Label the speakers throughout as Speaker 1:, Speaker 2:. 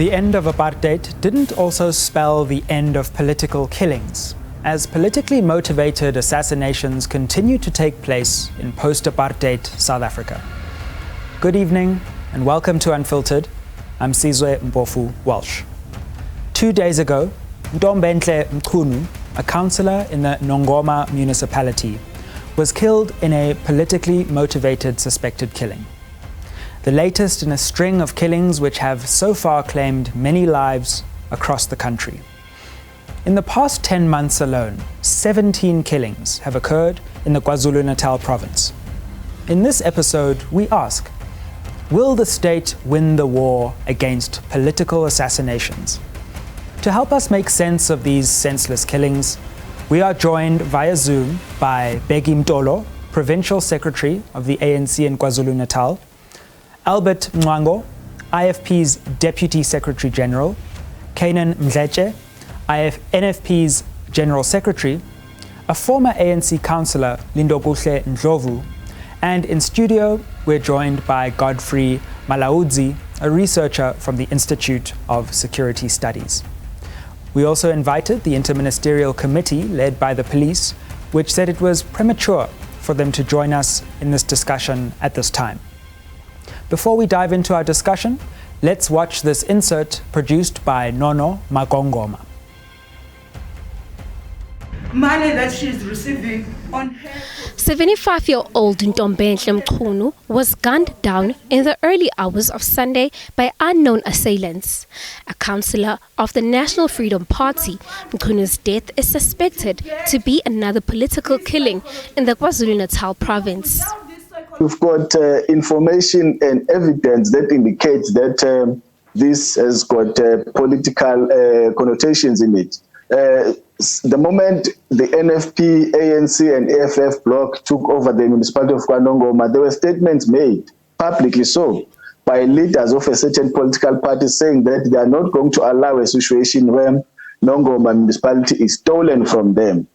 Speaker 1: The end of apartheid didn't also spell the end of political killings, as politically motivated assassinations continue to take place in post-apartheid South Africa. Good evening and welcome to Unfiltered. I'm Sizwe Mpofu Walsh. 2 days ago, Ntombenhle Mchunu, a councillor in the Nongoma municipality, was killed in a politically motivated suspected killing. The latest in a string of killings which have so far claimed many lives across the country. In the past 10 months alone, 17 killings have occurred in the KwaZulu-Natal province. In this episode, we ask, will the state win the war against political assassinations? To help us make sense of these senseless killings, we are joined via Zoom by Bheki Mtolo, Provincial Secretary of the ANC in KwaZulu-Natal, Albert Mngwango, IFP's Deputy Secretary General, Kanan Mdletshe, NFP's General Secretary, a former ANC councillor, Lindokuhle Ndlovu, and in studio we're joined by Godfrey Malaudzi, a researcher from the Institute of Security Studies. We also invited the Interministerial Committee led by the police, which said it was premature for them to join us in this discussion at this time. Before we dive into our discussion, let's watch this insert produced by Nono Magongoma.
Speaker 2: Money that she's receiving on her...
Speaker 3: 75-year-old Ntombenhle Mchunu was gunned down in the early hours of Sunday by unknown assailants. A councillor of the National Freedom Party, Mchunu's death is suspected to be another political killing in the KwaZulu-Natal province.
Speaker 4: We've got information and evidence that indicates that this has got political connotations in it. The moment the NFP, ANC and AFF bloc took over the municipality of KwaNongoma, there were statements made, publicly so, by leaders of a certain political party saying that they are not going to allow a situation where Nongoma municipality is stolen from them.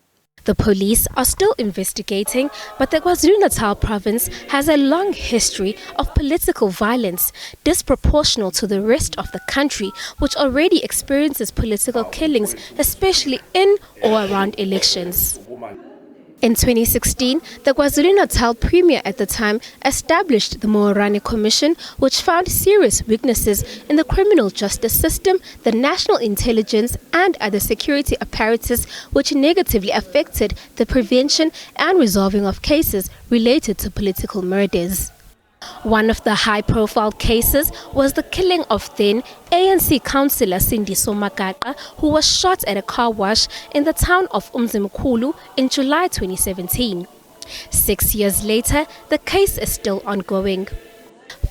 Speaker 3: The police are still investigating, but the KwaZulu-Natal province has a long history of political violence, disproportional to the rest of the country, which already experiences political killings, especially in or around elections. In 2016, the KwaZulu-Natal Premier at the time established the Moorane Commission, which found serious weaknesses in the criminal justice system, the national intelligence and other security apparatus, which negatively affected the prevention and resolving of cases related to political murders. One of the high-profile cases was the killing of then ANC councillor Sindiso Magaqa, who was shot at a car wash in the town of Umzimkhulu in July 2017. 6 years later, the case is still ongoing.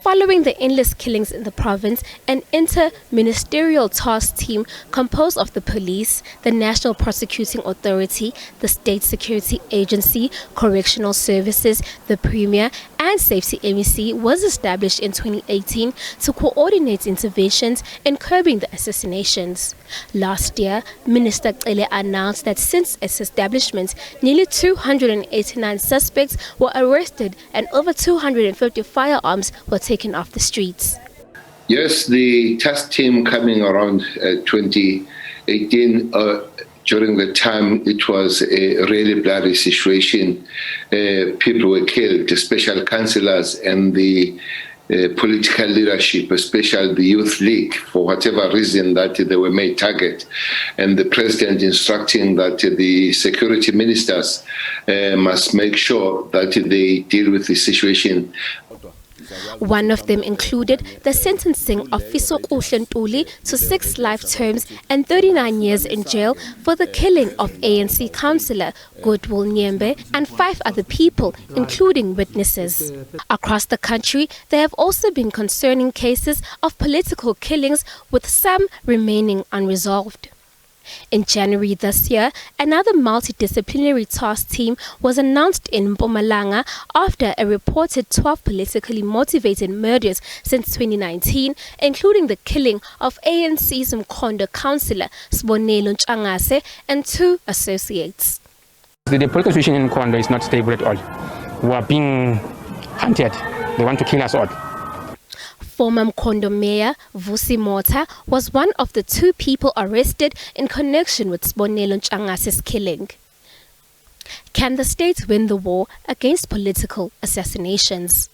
Speaker 3: Following the endless killings in the province, an inter-ministerial task team composed of the police, the National Prosecuting Authority, the State Security Agency, Correctional Services, the Premier and Safety MEC was established in 2018 to coordinate interventions in curbing the assassinations. Last year, Minister Cele announced that since its establishment, nearly 289 suspects were arrested and over 250 firearms were taken off the streets.
Speaker 5: Yes, the task team coming around 2018, during the time it was a really bloody situation. People were killed, especially councillors and the political leadership, especially the Youth League, for whatever reason that they were made target. And the president instructing that the security ministers must make sure that they deal with the situation.
Speaker 3: One of them included the sentencing of Fisokuhle Ntuli to 6 life terms and 39 years in jail for the killing of ANC councillor Goodwill Nyembe and 5 other people, including witnesses. Across the country, there have also been concerning cases of political killings, with some remaining unresolved. In January this year, another multidisciplinary task team was announced in Mpumalanga after a reported 12 politically motivated murders since 2019, including the killing of ANC's Mkhondo councillor Sibonelo Ntshangase and 2 associates.
Speaker 6: The political situation in Mkhondo is not stable at all. We are being hunted. They want to kill us all.
Speaker 3: Former Mkhondo Mayor Vusi Mota was one of the 2 people arrested in connection with Sibonelo Ntshangasi's killing. Can the state win the war against political assassinations?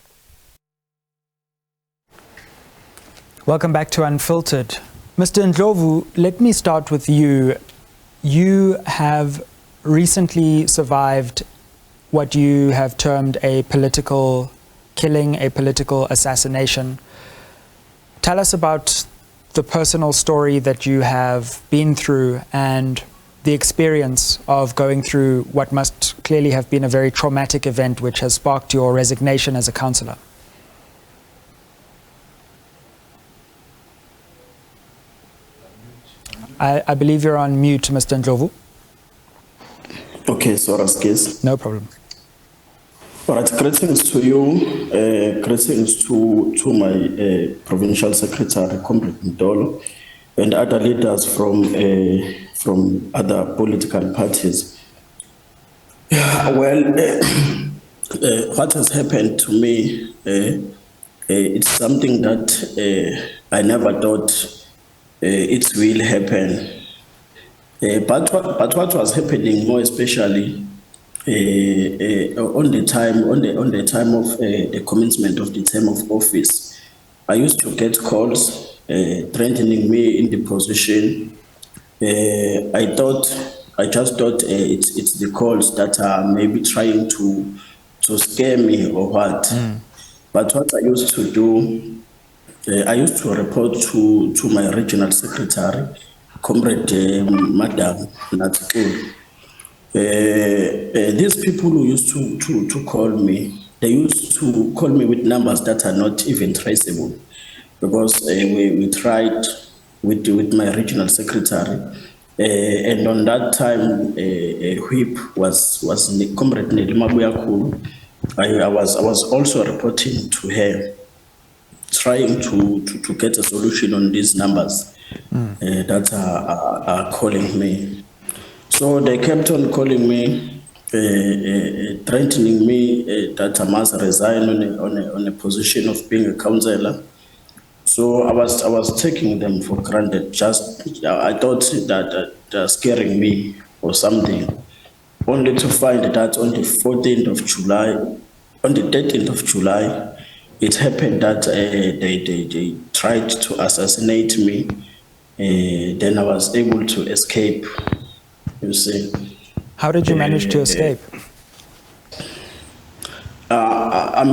Speaker 1: Welcome back to Unfiltered. Mr. Ndlovu, let me start with you. You have recently survived what you have termed a political killing, a political assassination. Tell us about the personal story that you have been through and the experience of going through what must clearly have been a very traumatic event which has sparked your resignation as a councillor. I believe you're on mute, Mr. Ndlovu.
Speaker 7: Okay, sorry, excuse.
Speaker 1: No problem.
Speaker 7: All right, greetings to you, greetings to my provincial secretary, Comrade Ndolo, and other leaders from other political parties. Well, what has happened to me, it's something that I never thought it will happen. But what was happening more especially on the time of the commencement of the term of office, I used to get calls threatening me in the position. I just thought it's the calls that are maybe trying to scare me or what. But what I used to do, I used to report to my regional secretary, Comrade Madam Natskul. These people who used to call me, they used to call me with numbers that are not even traceable, because we tried with my regional secretary, and on that time whip was Comrade Nelimabuya. I was also reporting to her, trying to get a solution on these numbers that are calling me. So they kept on calling me, threatening me that I must resign on a position of being a councillor. So I was taking them for granted. I thought that they're scaring me or something, only to find that on the 14th of July, on the 13th of July, it happened that they tried to assassinate me. Then I was able to escape, you see.
Speaker 1: How did you manage to escape?
Speaker 7: I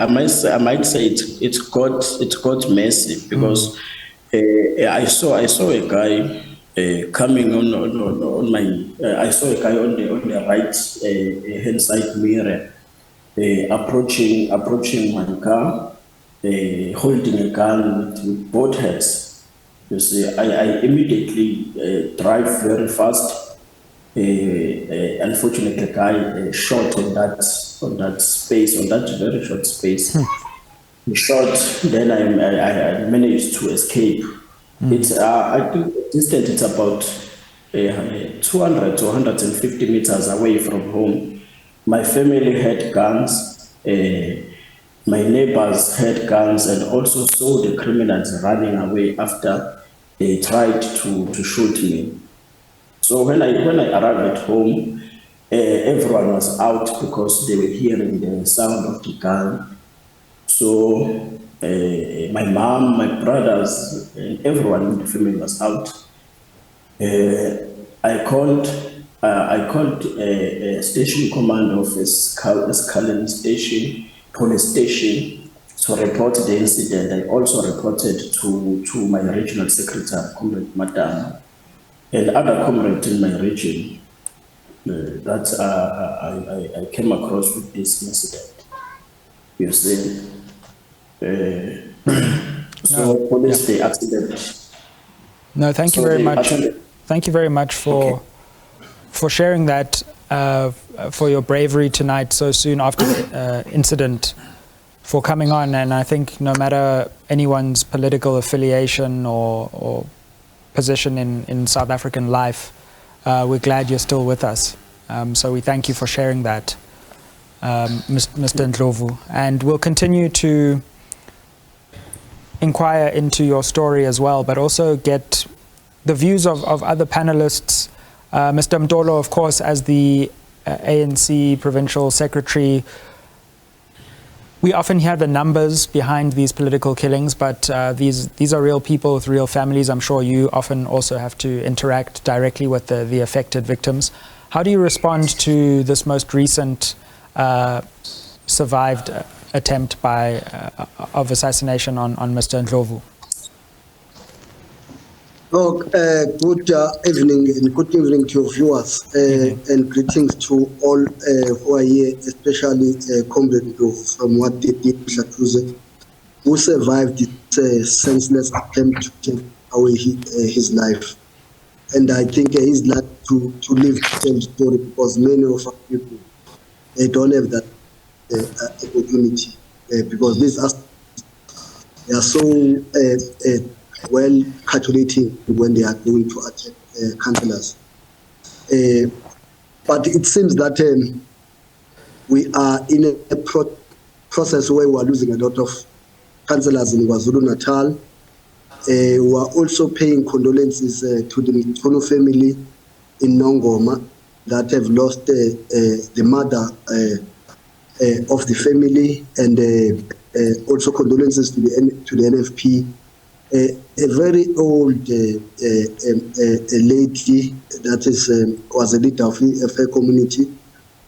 Speaker 7: might say it got messy, because I saw a guy coming on my. I saw a guy on the right hand side mirror, approaching my car, holding a gun with both hands. You see, I immediately drive very fast. Unfortunately, the guy shot on that space, on that very short space. He shot. Then I managed to escape. It's I think the distance it's about 200 to 150 meters away from home. My family had guns. My neighbors had guns, and also saw the criminals running away after they tried to shoot me. So when I arrived at home, everyone was out because they were hearing the sound of the gun. So my mom, my brothers, and everyone in the family was out. I called a station command office, Escalon Station, police station, to report the incident. I also reported to my regional secretary, Comrade Madam, and other comrades in my region that I came across with this incident. You see, so police the accident.
Speaker 1: No, thank you very much. Thank you very much for sharing that, for your bravery tonight so soon after the incident, for coming on. And I think no matter anyone's political affiliation or position in South African life, we're glad you're still with us. So we thank you for sharing that, Mr. Ndlovu. And we'll continue to inquire into your story as well, but also get the views of other panelists. Mr. Mdolo, of course, as the ANC Provincial Secretary, we often hear the numbers behind these political killings, but these are real people with real families. I'm sure you often also have to interact directly with the affected victims. How do you respond to this most recent survived attempt of assassination on Mr. Ndlovu?
Speaker 8: Oh, good evening and good evening to your viewers and greetings to all who are here, especially Comrade Ndlovu from what they did, who survived this senseless attempt to take away his life. And I think he's like to live to tell the story, because many of our people, they don't have that opportunity, because these they are so well calculating when they are going to attack councillors. But it seems that we are in a process where we are losing a lot of councillors in KwaZulu-Natal. We are also paying condolences to the Mtono family in Nongoma that have lost the mother of the family, and also condolences to the NFP. A very old lady that was a leader of the FA community,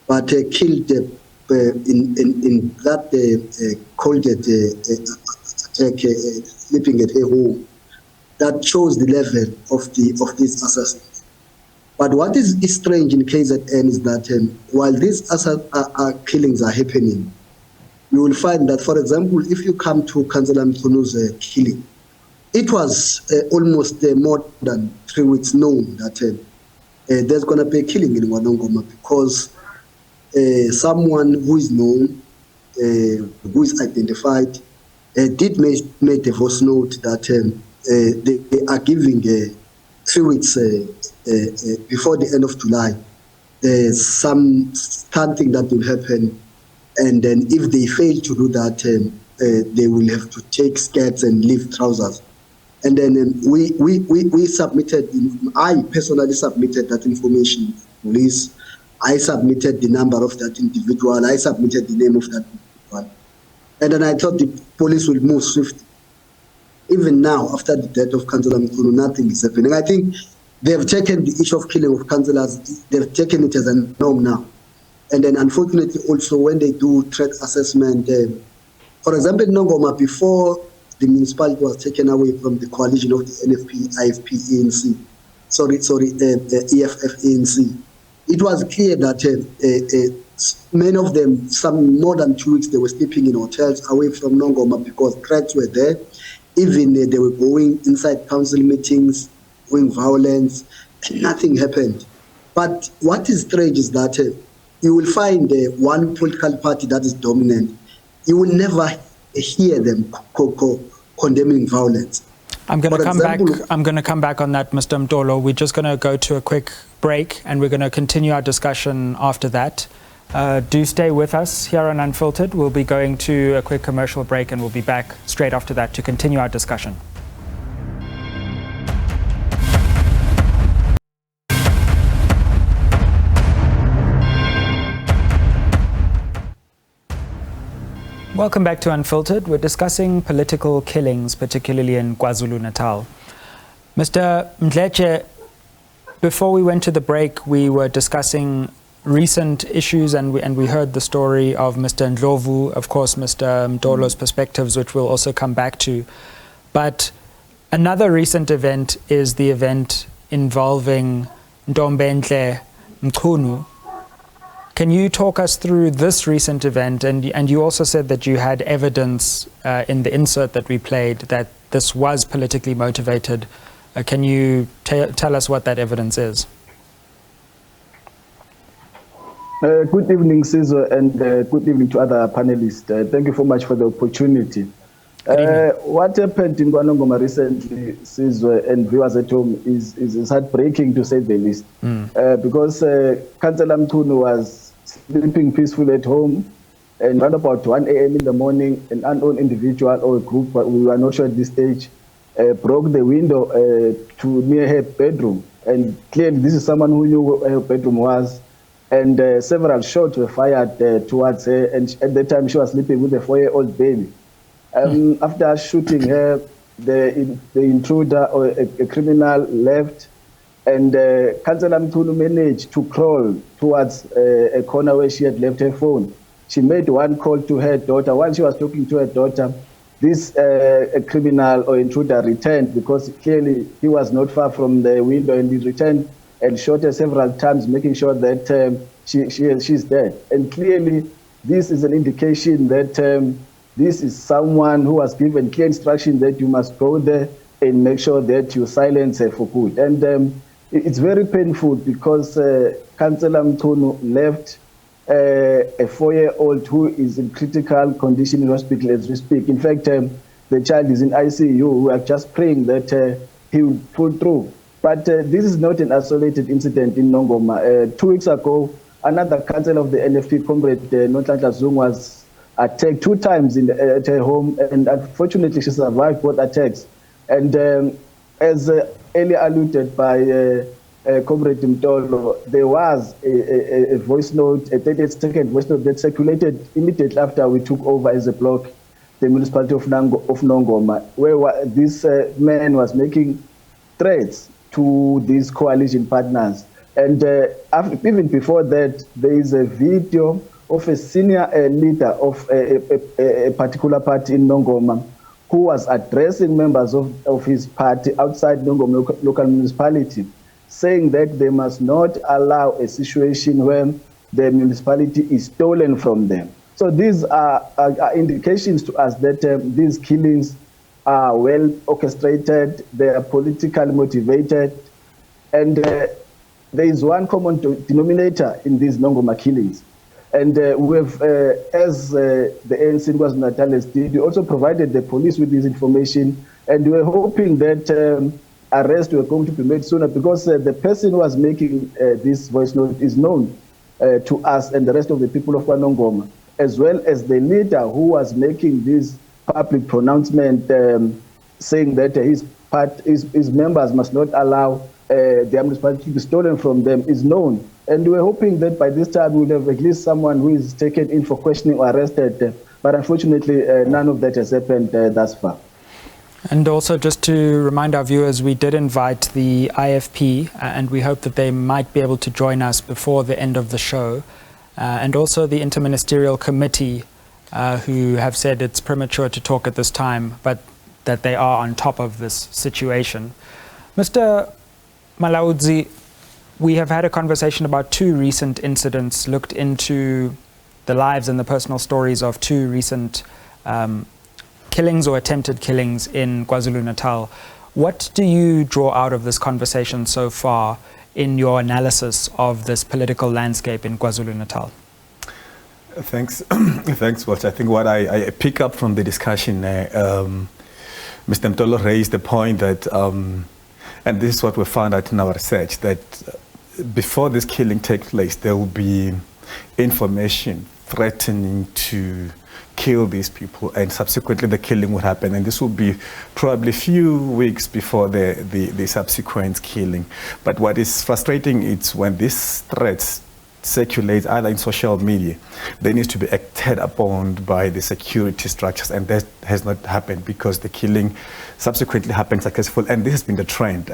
Speaker 8: but killed in that cold attack, sleeping at her home. That shows the level of these assassins. But what is strange in KZN is that while these killings are happening, you will find that, for example, if you come to Councillor Mtono's killing, it was almost more than 3 weeks known that there's going to be a killing in Wanongoma, because someone who is known, who is identified, did make a voice note that they are giving 3 weeks before the end of July. There's something that will happen, and then if they fail to do that, they will have to take skirts and leave trousers. And then we submitted, I personally submitted that information to police. I submitted the number of that individual. I submitted the name of that individual. And then I thought the police will move swiftly. Even now, after the death of Councillor Mtono, nothing is happening. I think they have taken the issue of killing of councillors, they've taken it as a norm now. And then unfortunately also when they do threat assessment, for example, in Nongoma, before the municipality was taken away from the coalition of the NFP, IFP, ANC, EFF, ANC, it was clear that many of them, some more than 2 weeks, they were sleeping in hotels away from Nongoma because threats were there. Even they were going inside council meetings, doing violence, and nothing happened. But what is strange is that you will find one political party that is dominant. You will never hear them condemning violence.
Speaker 1: I'm going to come back on that, Mr. Mdolo. We're just going to go to a quick break, and we're going to continue our discussion after that. Do stay with us here on Unfiltered. We'll be going to a quick commercial break, and we'll be back straight after that to continue our discussion. Welcome back to Unfiltered. We're discussing political killings, particularly in KwaZulu-Natal. Mr. Mdleche, before we went to the break, we were discussing recent issues, and we heard the story of Mr. Ndlovu, of course, Mr. Mdolo's perspectives, which we'll also come back to. But another recent event is the event involving Ndombenhle Mchunu. Can you talk us through this recent event? And you also said that you had evidence in the insert that we played that this was politically motivated. Can you tell us what that evidence is?
Speaker 4: Good evening, Sizwe, and good evening to other panelists. Thank you so much for the opportunity. What happened in Wanongoma recently, Sizwe, and viewers at home, is heartbreaking to say the least. Because Councillor Mchunu was sleeping peacefully at home, And around about 1 a.m. in the morning, an unknown individual or a group, but we were not sure at this stage, broke the window to near her bedroom. And clearly this is someone who knew where her bedroom was. And several shots were fired towards her. And at that time, she was sleeping with a 4-year-old baby. After shooting her, the intruder or a criminal left. And Councillor Mthunu managed to crawl towards a corner where she had left her phone. She made one call to her daughter. While she was talking to her daughter, this a criminal or intruder returned, because clearly he was not far from the window, and he returned and shot her several times, making sure that she's dead. And clearly this is an indication that this is someone who was given clear instruction that you must go there and make sure that you silence her for good. And it's very painful because Councillor Mthunu left a 4-year-old who is in critical condition in hospital as we speak. In fact, the child is in ICU. We are just praying that he will pull through. But this is not an isolated incident in Nongoma. 2 weeks ago, another councillor of the NFP, Comrade Nonhlanhla Zungu, was attacked 2 times at her home, and unfortunately she survived both attacks. And as earlier alluded by Comrade Mtolo, there was a voice note, a 38-second voice note that circulated immediately after we took over as a bloc, the municipality of Nongoma, where this man was making threats to these coalition partners. And even before that, there is a video of a senior leader of a particular party in Nongoma who was addressing members of his party outside Nongoma local municipality, saying that they must not allow a situation where the municipality is stolen from them. So these are indications to us that these killings are well orchestrated, they are politically motivated, and there is one common denominator in these Nongoma killings. And we have, as the ANC in KwaZulu-Natal did, we also provided the police with this information, and we were hoping that arrests were going to be made sooner, because the person who was making this voice note is known to us and the rest of the people of Nongoma, as well as the leader who was making this public pronouncement saying that his members must not allow their municipality to be stolen from them is known. And we're hoping that by this time we'll have at least someone who is taken in for questioning or arrested. But unfortunately, none of that has happened thus far.
Speaker 1: And also, just to remind our viewers, we did invite the IFP, and we hope that they might be able to join us before the end of the show. And also the Interministerial Committee, who have said it's premature to talk at this time, but that they are on top of this situation. Mr. Malaudzi, we have had a conversation about 2 recent incidents, looked into the lives and the personal stories of 2 recent killings or attempted killings in KwaZulu-Natal. What do you draw out of this conversation so far in your analysis of this political landscape in KwaZulu-Natal?
Speaker 9: Thanks, thanks, Walter. I think what I pick up from the discussion, Mr. Mtolo raised the point that, and this is what we found out in our research, that before this killing takes place, there will be information threatening to kill these people, and subsequently the killing would happen, and this will be probably a few weeks before the subsequent killing. But what is frustrating is when these threats circulate either in social media, they need to be acted upon by the security structures, and that has not happened because the killing subsequently happened successful, and this has been the trend.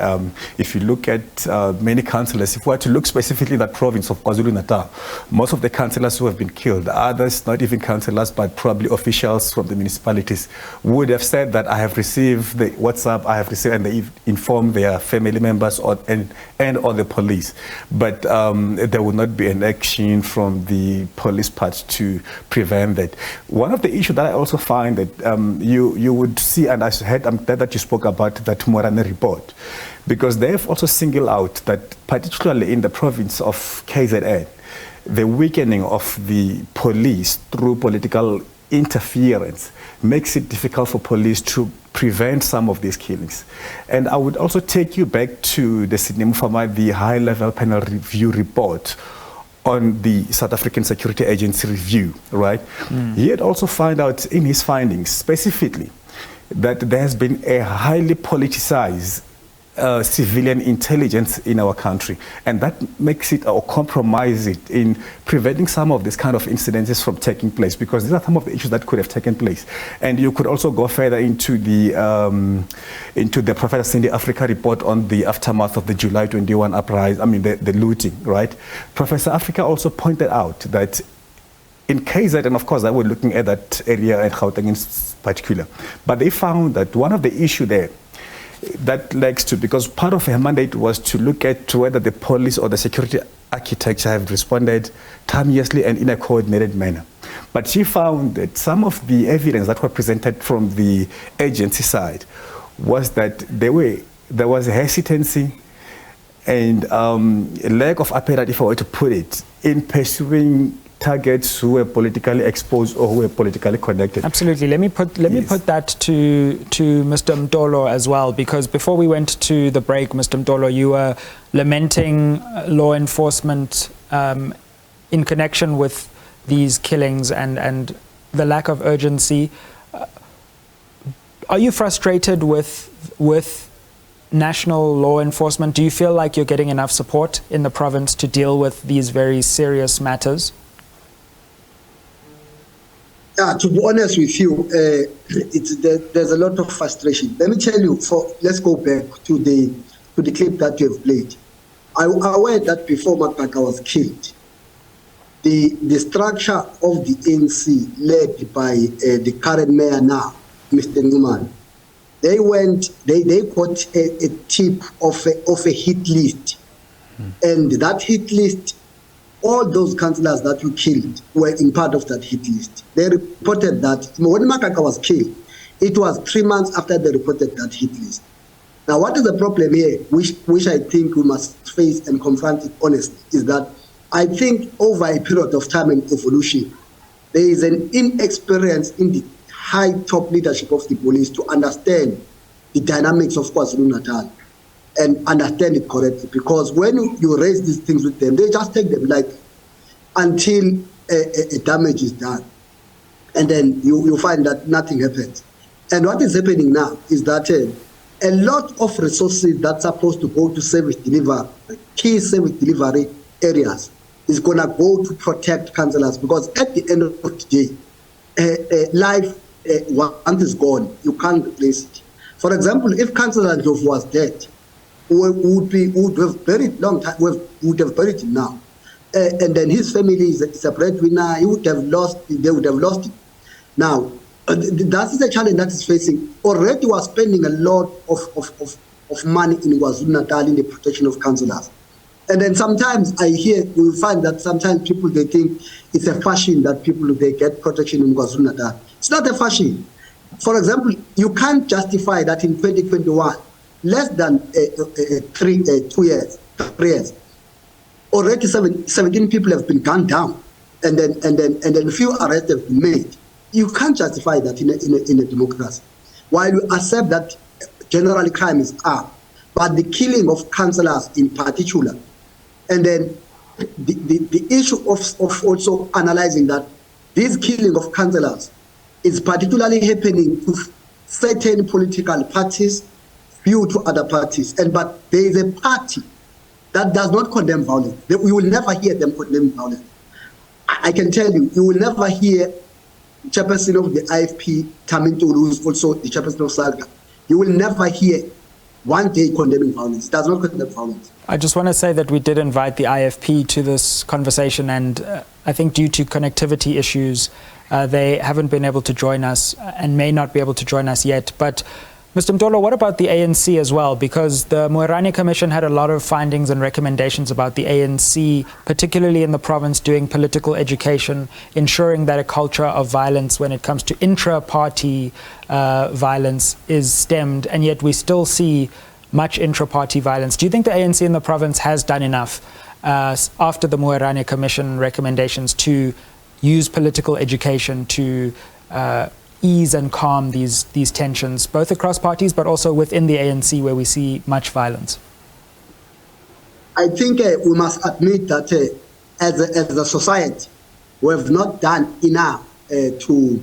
Speaker 9: If you look at many councillors, if we were to look specifically at that province of KwaZulu-Natal, most of the councillors who have been killed, others not even councillors but probably officials from the municipalities, would have said that I have received the WhatsApp, I have received, and they inform their family members or the police. But there would not be an action from the police part to prevent that. One of the issues that I also find that you would see, and I heard, I'm glad that you spoke about that Morane report, because they have also singled out that particularly in the province of KZN, the weakening of the police through political interference makes it difficult for police to prevent some of these killings. And I would also take you back to the Sydney Mufama, the high-level panel review report on the South African Security Agency review, right? He had also found out in his findings specifically that there has been a highly politicized civilian intelligence in our country, and that makes it or compromise it in preventing some of these kind of incidences from taking place, because these are some of the issues that could have taken place. And you could also go further into the Professor Cindy Africa report on the aftermath of the July 21 uprising, the looting, right? Professor Africa also pointed out that in KZN, and of course, I was looking at that area at Gauteng in particular, but they found that one of the issues there that leads to, because part of her mandate was to look at whether the police or the security architecture have responded timeously and in a coordinated manner. But she found that some of the evidence that were presented from the agency side was that there was a hesitancy and a lack of appetite, if I were to put it, in pursuing targets who were politically exposed or who were politically connected.
Speaker 1: Absolutely. Let me put that to Mr. Mtolo as well, because before we went to the break, Mr. Mtolo, you were lamenting law enforcement in connection with these killings and the lack of urgency. Are you frustrated with national law enforcement? Do you feel like you're getting enough support in the province to deal with these very serious matters?
Speaker 8: To be honest with you, there's a lot of frustration. Let me tell you, let's go back to the clip that you have played. I aware that before Makaka was killed, the structure of the ANC led by the current mayor now, Mr. Nguman, they got a tip of a hit list. And that hit list, all those councillors that you killed were in part of that hit list. They reported that when Makaka was killed, it was 3 months after they reported that hit list. Now, what is the problem here, which I think we must face and confront it honestly, is that I think over a period of time and evolution, there is an inexperience in the high top leadership of the police to understand the dynamics of KwaZulu-Natal and understand it correctly. Because when you raise these things with them, they just take them like until a damage is done. And then you find that nothing happens. And what is happening now is that a lot of resources that's supposed to go to service delivery, key service delivery areas, is going to go to protect councillors, because at the end of the day, life, once it's gone, you can't replace it. For example, if Councillor Ndlovu was dead, we would have buried long time. We would have buried him now, and then his family is a breadwinner. He would have lost. They would have lost him. Now, that is a challenge that is facing. Already, we are spending a lot of money in KwaZulu-Natal in the protection of councillors. And then sometimes we find that sometimes people, they think it's a fashion that people, they get protection in KwaZulu-Natal. It's not a fashion. For example, you can't justify that in 2021, less than 3 years, already 17 people have been gunned down, and then few arrests have been made. You can't justify that in a democracy. While you accept that generally crime is up, but the killing of councillors in particular, and then the issue of also analyzing that this killing of councillors is particularly happening to certain political parties, few to other parties, but there is a party that does not condemn violence. We will never hear them condemn violence. I can tell you, you will never hear chairperson of the IFP, Tamintulu, who is also the chairperson of SALGA. You will never hear one day condemning violence. It does not condemn violence.
Speaker 1: I just want to say that we did invite the IFP to this conversation, and I think due to connectivity issues, they haven't been able to join us and may not be able to join us yet. But Mr. Mtolo, what about the ANC as well? Because the Moerane Commission had a lot of findings and recommendations about the ANC, particularly in the province, doing political education, ensuring that a culture of violence when it comes to intra-party violence is stemmed, and yet we still see much intra-party violence. Do you think the ANC in the province has done enough after the Moerane Commission recommendations to use political education to ease and calm these tensions, both across parties but also within the ANC where we see much violence?
Speaker 8: I think we must admit that as a society, we have not done enough to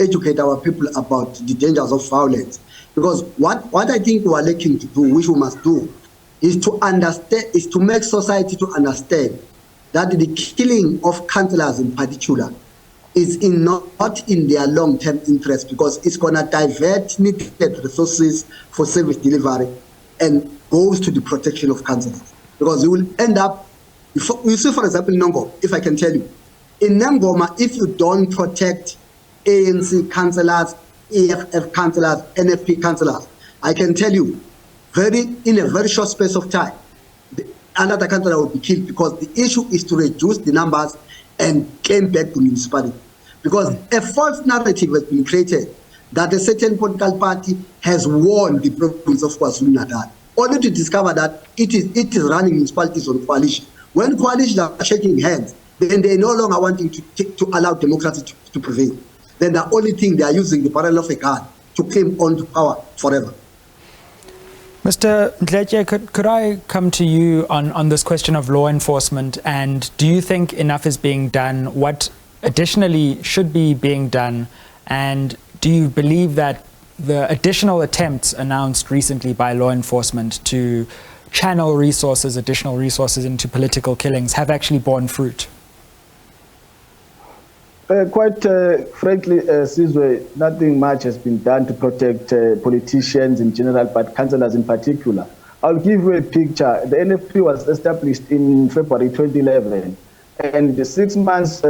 Speaker 8: educate our people about the dangers of violence. Because what I think we are looking to do, which we must do, is to understand, is to make society to understand that the killing of councillors in particular is not in their long-term interest, because it's going to divert needed resources for service delivery and goes to the protection of councillors. Because you will end up, you see, for example, in Nongoma, if I can tell you, in Nongoma, if you don't protect ANC councillors, EFF councillors, NFP councillors, I can tell you, in a very short space of time, another councillor will be killed, because the issue is to reduce the numbers and claim back the municipality. Because a false narrative has been created that a certain political party has won the province of KwaZulu-Natal, only to discover that it is running municipalities on coalition. When coalitions are shaking hands, then they're no longer wanting to allow democracy to prevail. Then the only thing they are using the barrel of a gun to claim on to power forever.
Speaker 1: Mr. Ndletje, could I come to you on this question of law enforcement, and do you think enough is being done? What additionally should be being done, and do you believe that the additional attempts announced recently by law enforcement to channel resources, additional resources into political killings, have actually borne fruit?
Speaker 4: Quite frankly, Sizwe, nothing much has been done to protect politicians in general, but councillors in particular. I'll give you a picture. The NFP was established in February 2011, and 6 months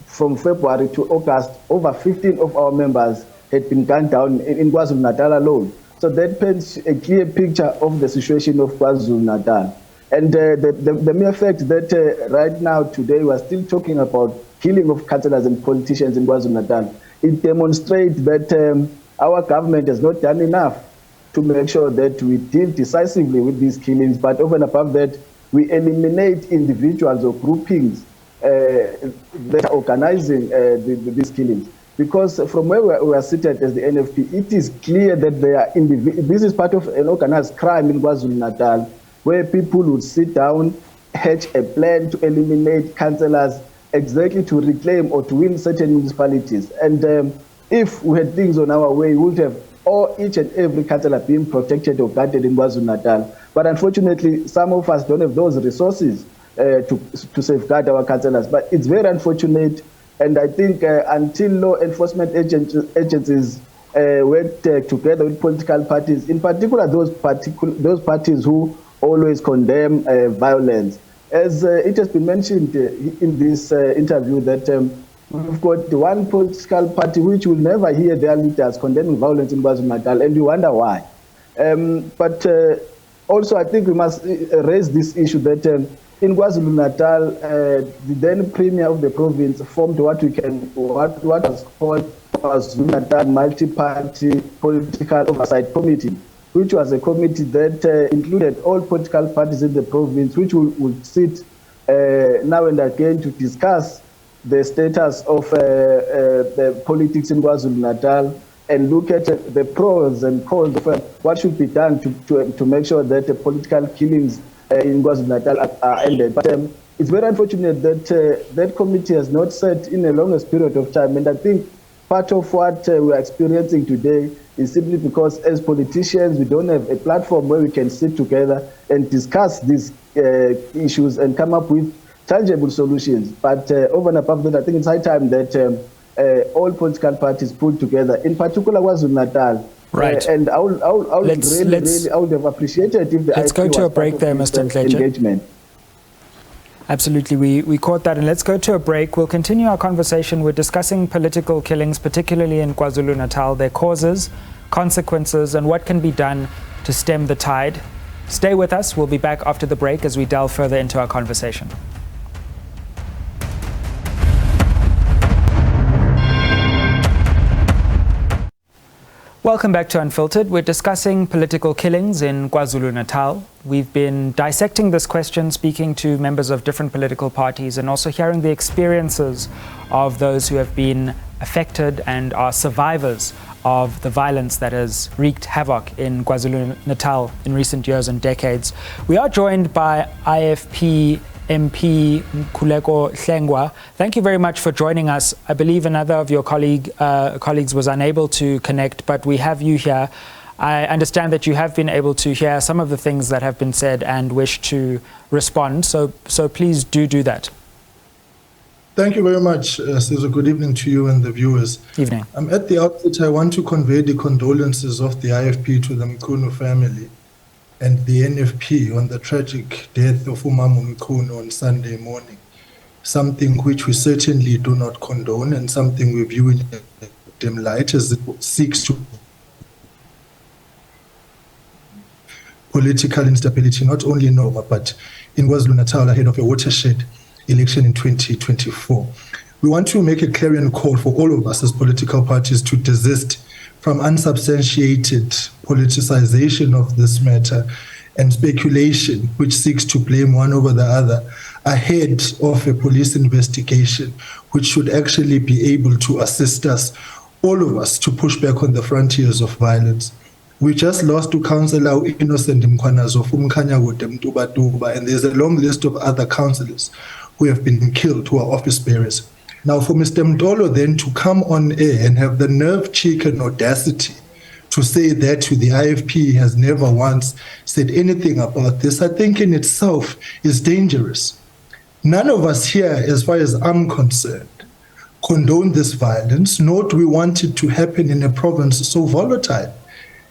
Speaker 4: from February to August, over 15 of our members had been gunned down in KwaZulu-Natal alone. So that paints a clear picture of the situation of KwaZulu-Natal. And the mere fact that right now, today, we are still talking about killing of councillors and politicians in KwaZulu-Natal, it demonstrates that our government has not done enough to make sure that we deal decisively with these killings, but over and above that, we eliminate individuals or groupings that are organizing these killings. Because from where we are seated as the NFP, it is clear that this is part of an organized crime in KwaZulu-Natal, where people would sit down, hatch a plan to eliminate councillors, exactly to reclaim or to win certain municipalities. And if we had things on our way, we would have each and every councillor being protected or guarded in KwaZulu-Natal. But unfortunately, some of us don't have those resources to safeguard our councillors. But it's very unfortunate. And I think until law enforcement agencies work together with political parties, in particular those parties who always condemn violence, as it has been mentioned in this interview, that we've got one political party which will never hear their leaders condemning violence in KwaZulu-Natal, and you wonder why. But also, I think we must raise this issue that in KwaZulu-Natal, the then premier of the province formed what was called KwaZulu-Natal Multi-Party Political Oversight Committee, which was a committee that included all political parties in the province, which would sit now and again to discuss the status of the politics in KwaZulu-Natal and look at the pros and cons of what should be done to make sure that the political killings in KwaZulu-Natal are ended. But it's very unfortunate that that committee has not sat in a longest period of time. And I think part of what we're experiencing today is simply because as politicians, we don't have a platform where we can sit together and discuss these issues and come up with tangible solutions. But over and above that, I think it's high time that all political parties pull together, in particular KwaZulu-Natal.
Speaker 1: Right.
Speaker 4: And I would have appreciated if the
Speaker 1: let's go to a break there, Mr. Ndletje.
Speaker 4: Engagement.
Speaker 1: Absolutely, we caught that, and let's go to a break. We'll continue our conversation. We're discussing political killings, particularly in KwaZulu-Natal, their causes, consequences, and what can be done to stem the tide. Stay with us. We'll be back after the break as we delve further into our conversation. Welcome back to Unfiltered. We're discussing political killings in KwaZulu-Natal. We've been dissecting this question, speaking to members of different political parties, and also hearing the experiences of those who have been affected and are survivors of the violence that has wreaked havoc in KwaZulu-Natal in recent years and decades. We are joined by IFP MP Kuleko Hlengwa. Thank you very much for joining us. I believe another of your colleagues was unable to connect, but we have you here. I understand that you have been able to hear some of the things that have been said and wish to respond, so please do that.
Speaker 10: Thank you very much, Caesar. Good evening to you and the viewers.
Speaker 1: Evening.
Speaker 10: At the outset, I want to convey the condolences of the IFP to the Mkhunu family and the NFP on the tragic death of Umamu Mkhunu on Sunday morning, something which we certainly do not condone and something we view in a dim light as it seeks to political instability, not only in Noma, but in KwaZulu-Natal ahead of a watershed election in 2024. We want to make a clarion call for all of us as political parties to desist from unsubstantiated politicization of this matter and speculation which seeks to blame one over the other ahead of a police investigation which should actually be able to assist us, all of us, to push back on the frontiers of violence. We just lost to Councillor Innocent Mkhwanazo from Mkhanyakude Mtuba, and there's a long list of other councillors who have been killed, who are office bearers. Now, for Mr. Mtolo then to come on air and have the nerve, cheek, and audacity to say that the IFP has never once said anything about this, I think in itself is dangerous. None of us here, as far as I'm concerned, condone this violence, nor do we want it to happen in a province so volatile.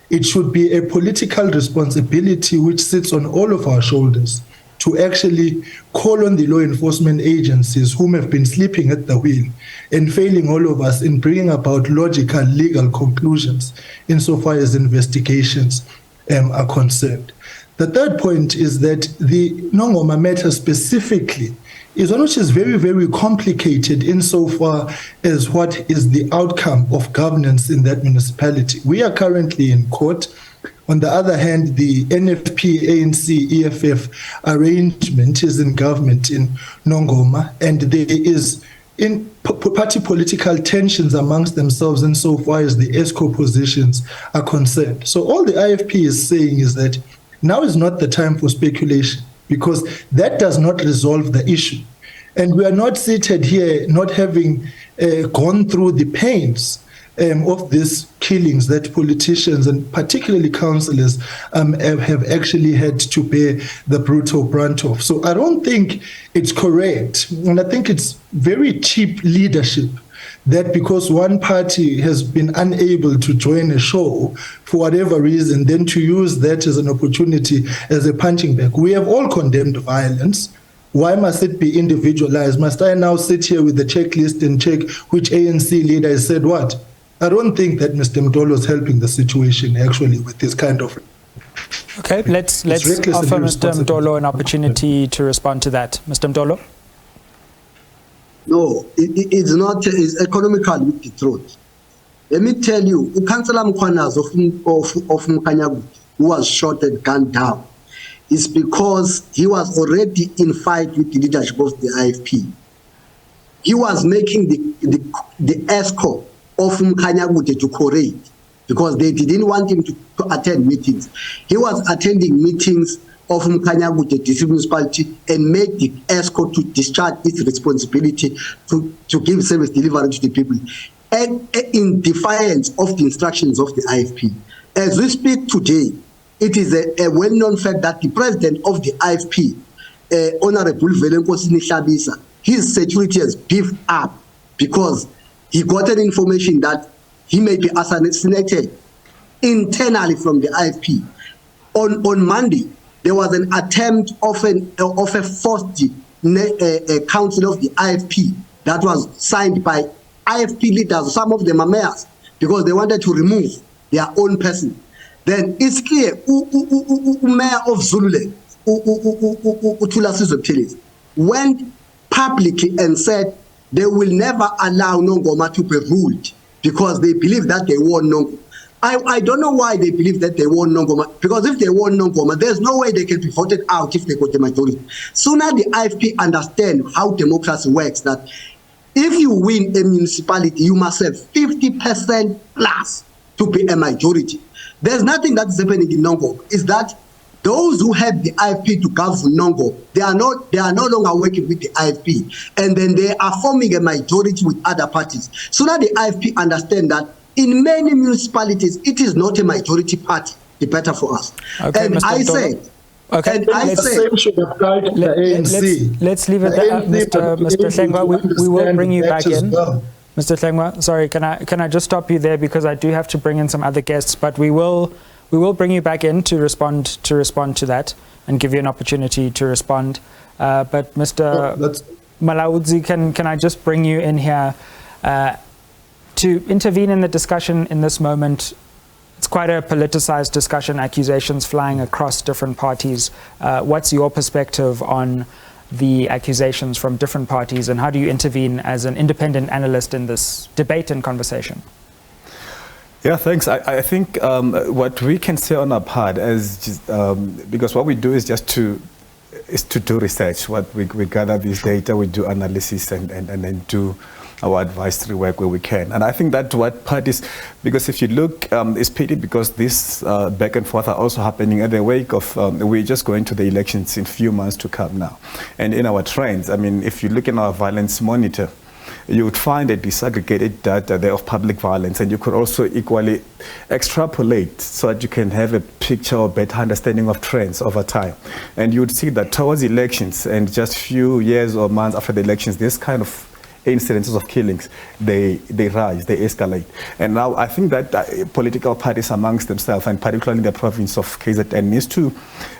Speaker 10: It should be a political responsibility which sits on all of our shoulders to actually call on the law enforcement agencies whom have been sleeping at the wheel and failing all of us in bringing about logical legal conclusions insofar as investigations are concerned. The third point is that the Nongoma matter specifically is one which is very, very complicated insofar as what is the outcome of governance in that municipality. We are currently in court. On the other hand, the NFP, ANC, EFF arrangement is in government in Nongoma, and there is in party political tensions amongst themselves insofar as the ESCO positions are concerned. So all the IFP is saying is that now is not the time for speculation, because that does not resolve the issue. And we are not seated here not having gone through the pains of these killings that politicians and particularly councillors have actually had to bear the brutal brunt of. So I don't think it's correct, and I think it's very cheap leadership that because one party has been unable to join a show for whatever reason, then to use that as an opportunity as a punching bag. We have all condemned violence. Why must it be individualized? Must I now sit here with the checklist and check which ANC leader has said what? I don't think that Mr. Mtolo is helping the situation actually with this kind of...
Speaker 1: Okay, let's offer Mr. Mtolo an opportunity to respond to that. Mr. Mtolo?
Speaker 8: No, it's not. It's economical with the truth. Let me tell you, Councillor Mkhwanazo of Mkhanyakude, who was shot and gunned down, is because he was already in fight with the leadership of the IFP. He was making the ESCO of Mkhanyakude to cooperate because they didn't want him to attend meetings. He was attending meetings of Mkhanyakude district municipality and make the ESCO to discharge its responsibility to give service delivery to the people, and in defiance of the instructions of the IFP. As we speak today, it is a well-known fact that the president of the IFP, Honorable Velenkosini Hlabisa, his security has beefed up because he got an information that he may be assassinated internally from the IFP. On Monday, there was an attempt of a forced council of the IFP that was signed by IFP leaders. Some of them are mayors because they wanted to remove their own person. Then it's clear, Mayor of Zulule, Utulasizo Pillars, went publicly and said they will never allow Nongoma to be ruled because they believe that they won Nongoma. I don't know why they believe that they won Nongoma, because if they won Nongoma, there's no way they can be voted out if they got the majority. Sooner the IFP understand how democracy works, that if you win a municipality, you must have 50% plus to be a majority. There's nothing that's happening in Nongoma. Is that those who had the IFP to govern Nongo, they are no longer working with the IFP, and then they are forming a majority with other parties. So now the IFP understand that in many municipalities, it is not a majority party. The better for us.
Speaker 1: Okay,
Speaker 8: and
Speaker 1: Mr.
Speaker 8: I
Speaker 1: Mtolo.
Speaker 8: said,
Speaker 1: Okay,
Speaker 8: and I said,
Speaker 1: let's leave it there, Mr. Hlengwa. We will bring you back in.
Speaker 10: Well.
Speaker 1: Mr. Hlengwa, sorry, can I just stop you there because I do have to bring in some other guests, but we will bring you back in to respond to that and give you an opportunity to respond. But Mr. Malaudzi, can I just bring you in here to intervene in the discussion in this moment? It's quite a politicized discussion, accusations flying across different parties. What's your perspective on the accusations from different parties, and how do you intervene as an independent analyst in this debate and conversation?
Speaker 9: Yeah, thanks. I think what we can say on our part is because what we do is just to do research. What we gather this data, we do analysis, and then do our advisory work where we can. And I think that what parties, because if you look, it's pity because this back and forth are also happening in the wake of, we're just going to the elections in a few months to come now. And in our trends, I mean, if you look in our violence monitor, you would find a disaggregated data there of public violence, and you could also equally extrapolate so that you can have a picture or better understanding of trends over time. And you would see that towards elections and just few years or months after the elections, this kind of incidences of killings, they rise, they escalate. And now I think that political parties amongst themselves, and particularly in the province of KZN, needs to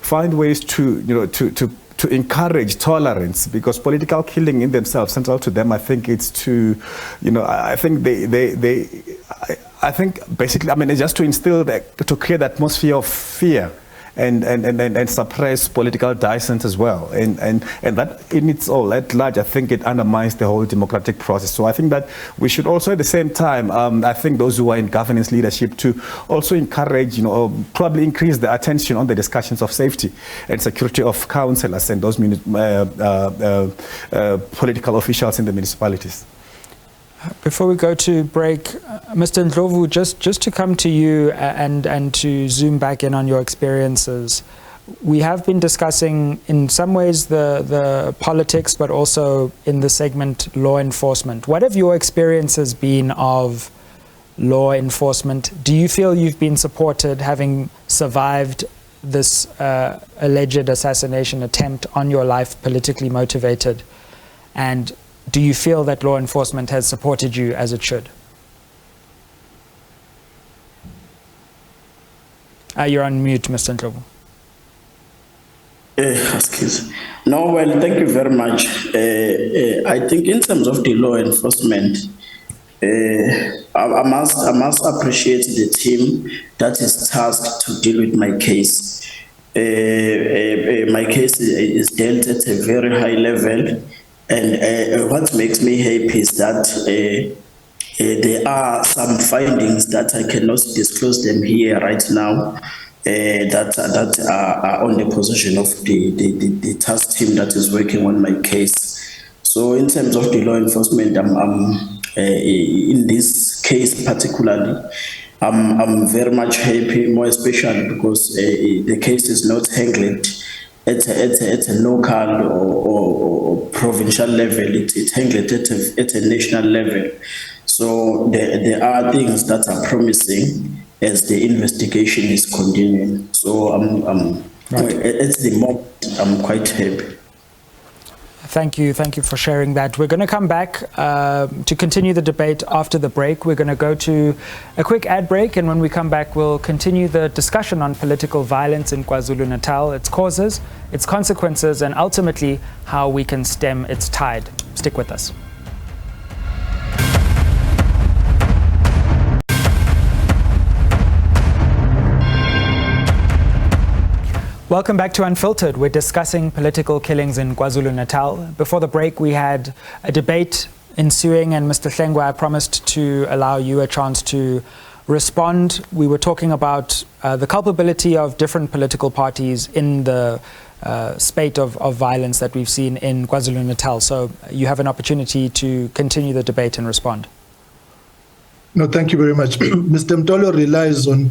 Speaker 9: find ways to, to encourage tolerance, because political killing in themselves, central to them, I think it's to, I think I think basically, I mean, it's just to instill to create the atmosphere of fear and suppress political dissent as well. And that in its all, at large, I think it undermines the whole democratic process. So I think that we should also at the same time, I think those who are in governance leadership to also encourage, probably increase the attention on the discussions of safety and security of councillors and those political officials in the municipalities.
Speaker 1: Before we go to break, Mr. Ndlovu, just to come to you and to zoom back in on your experiences, we have been discussing in some ways the politics, but also in the segment law enforcement. What have your experiences been of law enforcement? Do you feel you've been supported, having survived this alleged assassination attempt on your life, politically motivated? And do you feel that law enforcement has supported you as it should? You're on mute, Mr. Ndlovu.
Speaker 7: Excuse. No, well, thank you very much. I think in terms of the law enforcement, I must appreciate the team that is tasked to deal with my case. My case is dealt at a very high level. And what makes me happy is that there are some findings that I cannot disclose them here right now, that are on the position of the task team that is working on my case. So in terms of the law enforcement, I'm in this case particularly, I'm very much happy, more especially because the case is not handled at a local or provincial level. It's handled at a national level. So there are things that are promising as the investigation is continuing. So at the moment, I'm quite happy.
Speaker 1: Thank you for sharing that. We're going to come back to continue the debate after the break. We're going to go to a quick ad break, and when we come back, we'll continue the discussion on political violence in KwaZulu-Natal, its causes, its consequences, and ultimately how we can stem its tide. Stick with us. Welcome back to Unfiltered. We're discussing political killings in KwaZulu-Natal. Before the break, we had a debate ensuing, and Mr. Hlengwa, I promised to allow you a chance to respond. We were talking about the culpability of different political parties in the spate of violence that we've seen in KwaZulu-Natal. So you have an opportunity to continue the debate and respond.
Speaker 10: No, thank you very much. Mr. Mtolo relies on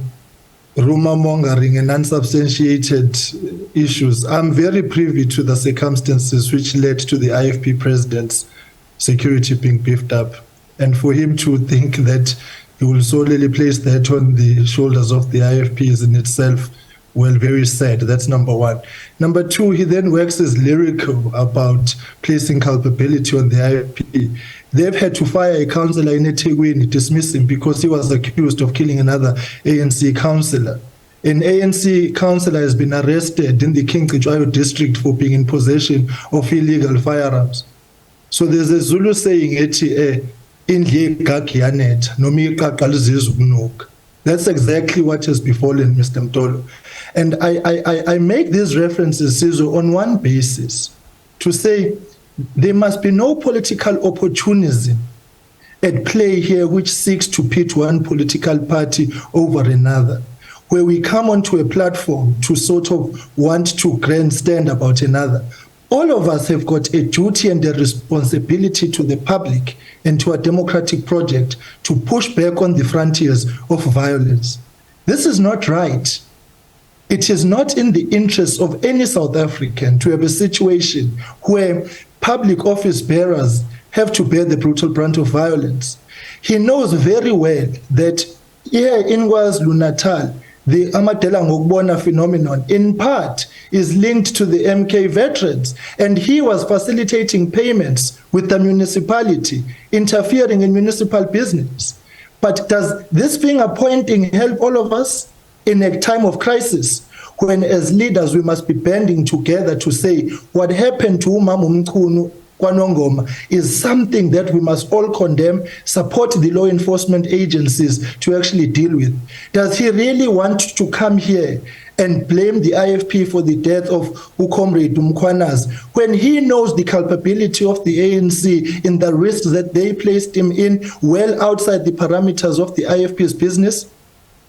Speaker 10: rumor mongering and unsubstantiated issues. I'm very privy to the circumstances which led to the IFP president's security being beefed up. And for him to think that he will solely place that on the shoulders of the IFP is in itself, well, very sad. That's number one. Number two, he then waxes lyrical about placing culpability on the IFP. They've had to fire a councillor in eThekwini, dismiss him because he was accused of killing another ANC councillor. An ANC councillor has been arrested in the King Cetshwayo district for being in possession of illegal firearms. So there's a Zulu saying, that's exactly what has befallen Mr. Mtolo. And I make these references, Sizo, on one basis, to say there must be no political opportunism at play here which seeks to pit one political party over another, where we come onto a platform to sort of want to grandstand about another. All of us have got a duty and a responsibility to the public and to a democratic project to push back on the frontiers of violence. This is not right. It is not in the interest of any South African to have a situation where public office bearers have to bear the brutal brunt of violence. He knows very well that here in KwaZulu-Natal, the Amadela Ngokubona phenomenon in part is linked to the MK veterans, and he was facilitating payments with the municipality, interfering in municipal business. But does this finger pointing help all of us in a time of crisis, when as leaders we must be banding together to say what happened to Umamu Mkhunu Kwanongoma is something that we must all condemn, support the law enforcement agencies to actually deal with? Does he really want to come here and blame the IFP for the death of Comrade Mkhwanazi when he knows the culpability of the ANC in the risks that they placed him in well outside the parameters of the IFP's business?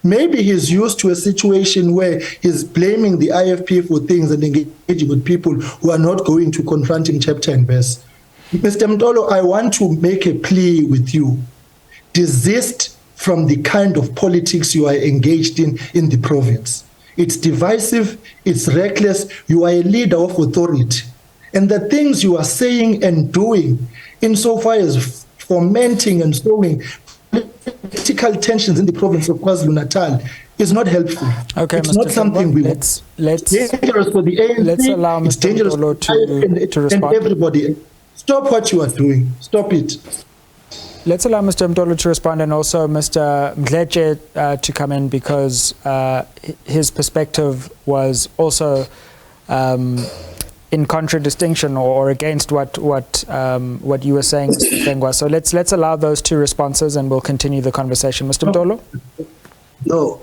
Speaker 10: Maybe he's used to a situation where he's blaming the IFP for things and engaging with people who are not going to confront him chapter and verse. Mr. Mtolo, I want to make a plea with you. Desist from the kind of politics you are engaged in the province. It's divisive, it's reckless, you are a leader of authority. And the things you are saying and doing, insofar as fomenting and sowing political tensions in the province of KwaZulu-Natal, is not helpful.
Speaker 1: Okay,
Speaker 10: it's
Speaker 1: Mr.
Speaker 10: not something we want.
Speaker 1: It's
Speaker 10: dangerous for the ANC.
Speaker 1: Let's allow Mr.
Speaker 10: It's dangerous
Speaker 1: to respond.
Speaker 10: And everybody. Stop what you are doing. Stop it.
Speaker 1: Let's allow Mr. Mtolo to respond, and also Mr. Mdletshe to come in, because his perspective was also in contradistinction or against what you were saying, Mr. Fengwa. So let's allow those two responses, and we'll continue the conversation. Mr. Mtolo?
Speaker 8: No,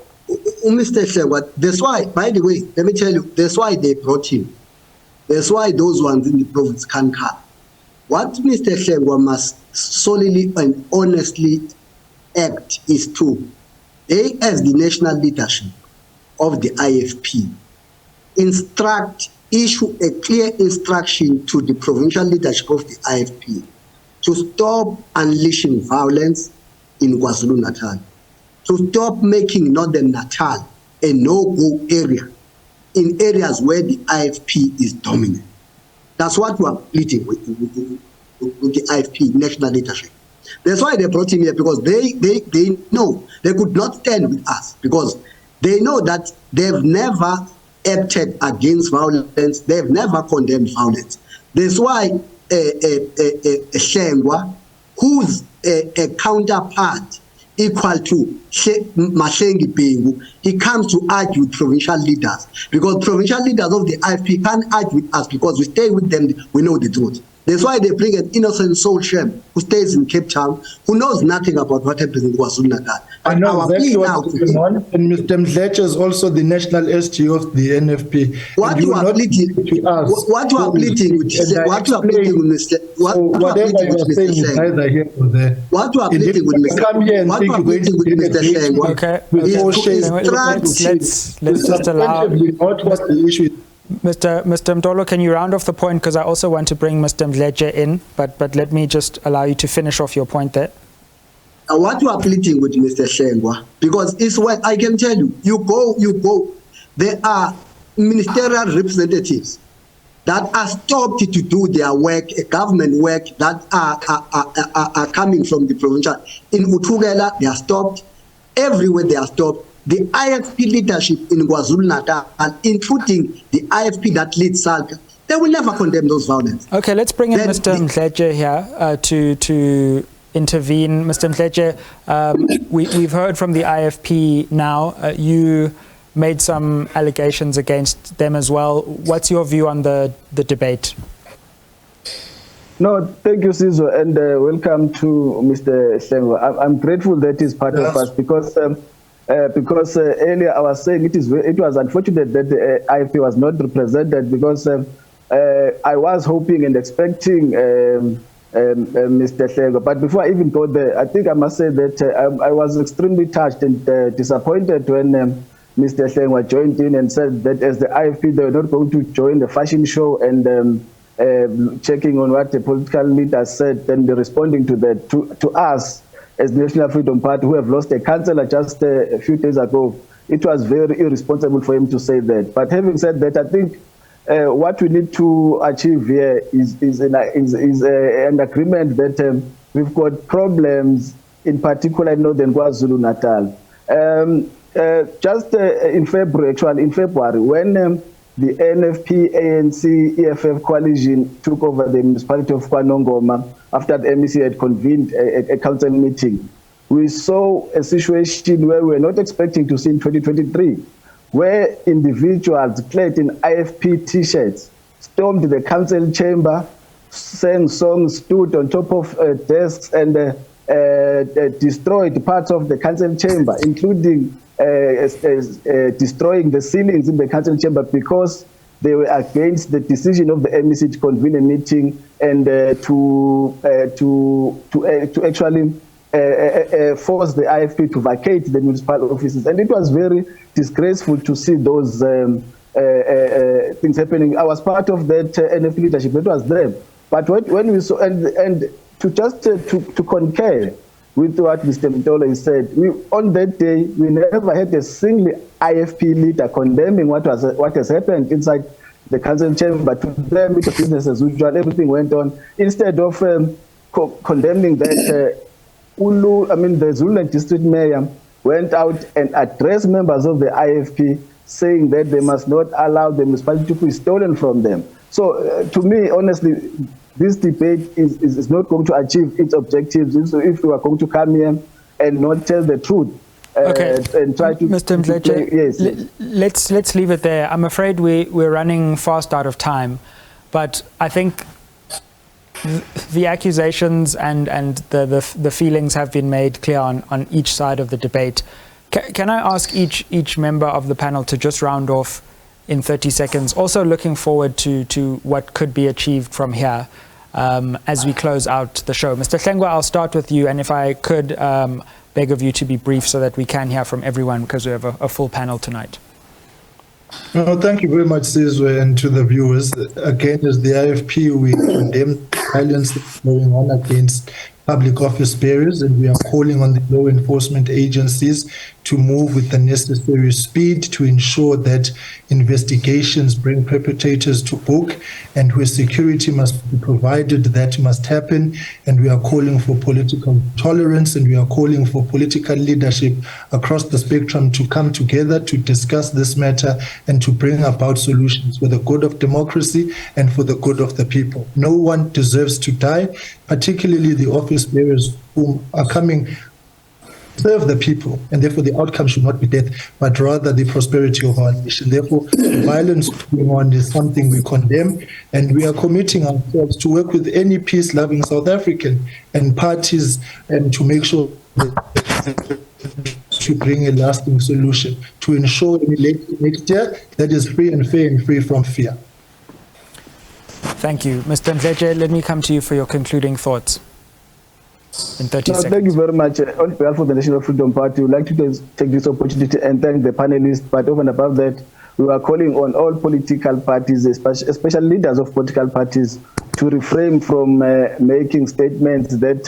Speaker 8: Mr. Fengwa, that's why, by the way, let me tell you, that's why they brought him. That's why those ones in the province can't come. What Mr. Fengwa must solely and honestly act is to, they as the national leadership of the IFP, issue a clear instruction to the provincial leadership of the IFP to stop unleashing violence in KwaZulu-Natal, to stop making Northern Natal a no-go area in areas where the IFP is dominant. That's what we are pleading with the IFP national leadership. That's why they brought him here, because they know they could not stand with us, because they know that they've never acted against violence, they've never condemned violence. That's why Shengwa, who's a counterpart equal to Mashengi Pengu, he comes to argue with provincial leaders, because provincial leaders of the IFP can't argue with us, because we stay with them, we know the truth. That's why they bring an innocent soul Shem who stays in Cape Town, who knows nothing about what happens in KwaZulu-Natal.
Speaker 10: I know exactly what's going on, and Mr. Mdletshe is also the national SG of the NFP.
Speaker 8: What you are pleading with Mr. What you are pleading with Mr. Shengwa,
Speaker 1: let's just allow Mr. Mtolo, can you round off the point, because I also want to bring Mr. Mdletshe in, but let me just allow you to finish off your point there.
Speaker 8: what you are pleading with Mr. Shengwa, because it's what I can tell you. You go. There are ministerial representatives that are stopped to do their work, government work, that are coming from the provincial. In Utugela, they are stopped. Everywhere they are stopped. The IFP leadership in KwaZulu-Natal, including the IFP that leads SALCA, they will never condemn those violence.
Speaker 1: Okay, let's bring in Mr. Mdletshe here to intervene. Mr. Mdletshe, we've heard from the IFP now. You made some allegations against them as well. What's your view on the debate?
Speaker 4: No, thank you, Sizwe, and welcome to Mr. Shengwa. I'm grateful that he's part of us because earlier I was saying it was unfortunate that the IFP was not represented because I was hoping and expecting Mr. Shengwa. But before I even go there, I think I must say that I was extremely touched and disappointed when Mr. Shengwa joined in and said that as the IFP, they were not going to join the fashion show and checking on what the political leaders said and responding to that. To us, as the National Freedom Party, who have lost a councillor just a few days ago, it was very irresponsible for him to say that. But having said that, I think what we need to achieve here is an agreement that we've got problems, in particular in northern KwaZulu-Natal. Just in February, when the NFP, ANC, EFF coalition took over the municipality of KwaNongoma after the MEC had convened a council meeting, we saw a situation where we were not expecting to see in 2023, where individuals clad in IFP T-shirts stormed the council chamber, sang songs, stood on top of desks and destroyed parts of the council chamber, including destroying the ceilings in the council chamber because they were against the decision of the MEC to convene a meeting and to actually force the IFP to vacate the municipal offices. And it was very disgraceful to see those things happening. I was part of that NFP leadership. That was them. But when we saw, and to just to concur with what Mr. Mtolo said, on that day, we never had a single IFP leader condemning what has happened inside the council chamber. To them, it was business as usual. Everything went on. Instead of condemning that, the Zululand district mayor went out and addressed members of the IFP, saying that they must not allow the municipality to be stolen from them. So, to me, honestly, this debate is not going to achieve its objectives if we are going to come here and not tell the truth. And try to...
Speaker 1: Mr. Mdletshe, yes. Let's leave it there. I'm afraid we're running fast out of time, but I think the accusations and the feelings have been made clear on each side of the debate. Can I ask each member of the panel to just round off in 30 seconds, also looking forward to what could be achieved from here as we close out the show. Mr. Shengwa, I'll start with you, and if I could beg of you to be brief so that we can hear from everyone, because we have a full panel tonight.
Speaker 10: No, thank you very much, Sizwe, and to the viewers. Again, as the IFP, we condemn violence going on against public office bearers, and we are calling on the law enforcement agencies to move with the necessary speed to ensure that investigations bring perpetrators to book, and where security must be provided, that must happen. And we are calling for political tolerance, and we are calling for political leadership across the spectrum to come together to discuss this matter and to bring about solutions for the good of democracy and for the good of the people. No one deserves to die, particularly the office bearers who are coming serve the people, and therefore the outcome should not be death, but rather the prosperity of our nation. Therefore, violence going on is something we condemn, and we are committing ourselves to work with any peace-loving South African and parties and to make sure to bring a lasting solution, to ensure an election next year that is free and fair and free from fear.
Speaker 1: Thank you. Mr. Mdletshe, let me come to you for your concluding thoughts. In 30 seconds.
Speaker 4: Thank you very much. On behalf of the National Freedom Party, we would like to take this opportunity and thank the panelists. But over and above that, we are calling on all political parties, especially leaders of political parties, to refrain from making statements that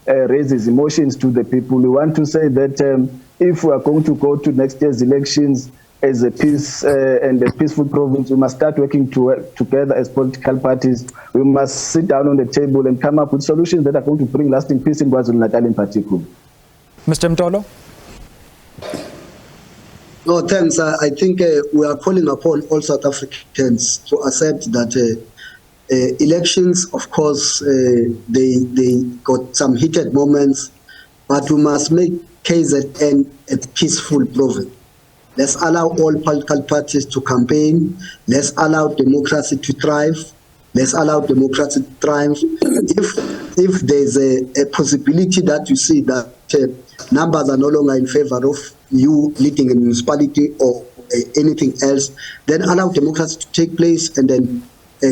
Speaker 4: raises emotions to the people. We want to say that if we are going to go to next year's elections as a peace and a peaceful province, we must start working together as political parties. We must sit down on the table and come up with solutions that are going to bring lasting peace in KwaZulu-Natal in particular. Mr.
Speaker 1: Mtolo?
Speaker 8: No, thanks. I think we are calling upon all South Africans to accept that elections, of course, they got some heated moments, but we must make KZN a peaceful province. Let's allow all political parties to campaign. Let's allow democracy to thrive. Let's allow democracy to thrive. If there's a possibility that you see that numbers are no longer in favor of you leading a municipality or anything else, then allow democracy to take place and then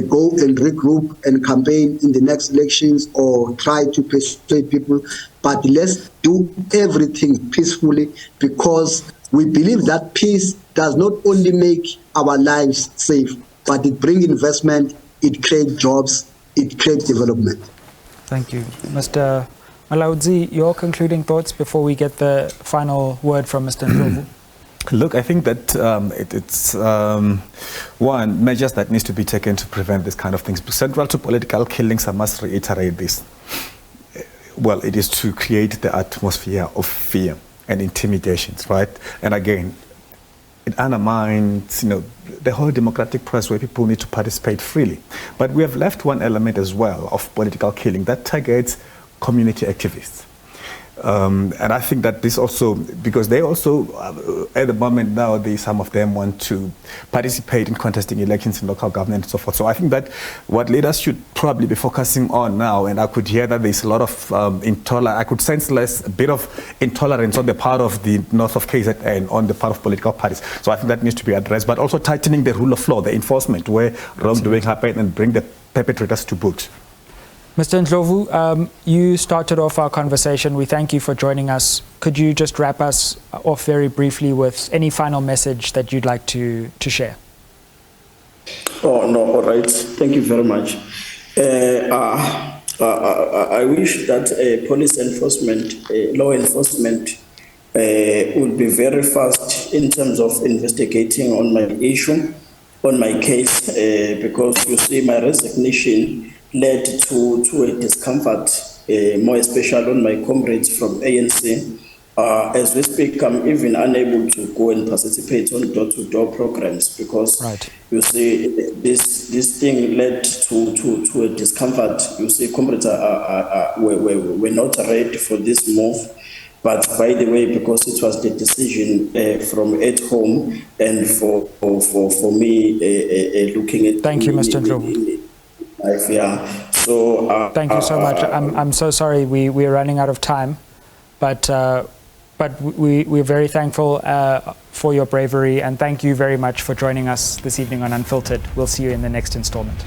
Speaker 8: go and regroup and campaign in the next elections or try to persuade people. But let's do everything peacefully, because we believe that peace does not only make our lives safe, but it brings investment, it creates jobs, it creates development.
Speaker 1: Thank you. Mr. Malaudzi, your concluding thoughts before we get the final word from Mr. Ndlovu?
Speaker 9: Look, I think that it's one, measures that needs to be taken to prevent this kind of things. Central to political killings, I must reiterate this. Well, it is to create the atmosphere of fear and intimidations, right? And again, it undermines, the whole democratic process where people need to participate freely. But we have left one element as well of political killing that targets community activists. And I think that this also, because they also, at the moment now, some of them want to participate in contesting elections in local government and so forth. So I think that what leaders should probably be focusing on now, and I could hear that there's a lot of intolerance, I could sense a bit of intolerance on the part of the north of KZN, on the part of political parties. So I think that needs to be addressed, but also tightening the rule of law, the enforcement, where wrongdoing happens, and bring the perpetrators to book.
Speaker 1: Mr. Ndlovu, you started off our conversation. We thank you for joining us. Could you just wrap us off very briefly with any final message that you'd like to share?
Speaker 7: Oh, no, all right. Thank you very much. I wish that police enforcement, law enforcement would be very fast in terms of investigating on my issue, on my case, because you see my resignation led to a discomfort, more especially on my comrades from ANC. As we speak, I'm even unable to go and participate on door-to-door programs because you see this thing led to a discomfort. You see, comrades were not ready for this move. But by the way, because it was the decision from at home and for me looking at...
Speaker 1: Thank you, Mr. Ndlovu.
Speaker 7: Yeah. So
Speaker 1: thank you so much. I'm so sorry we're running out of time, but we're very thankful for your bravery, and thank you very much for joining us this evening on Unfiltered. We'll see you in the next installment.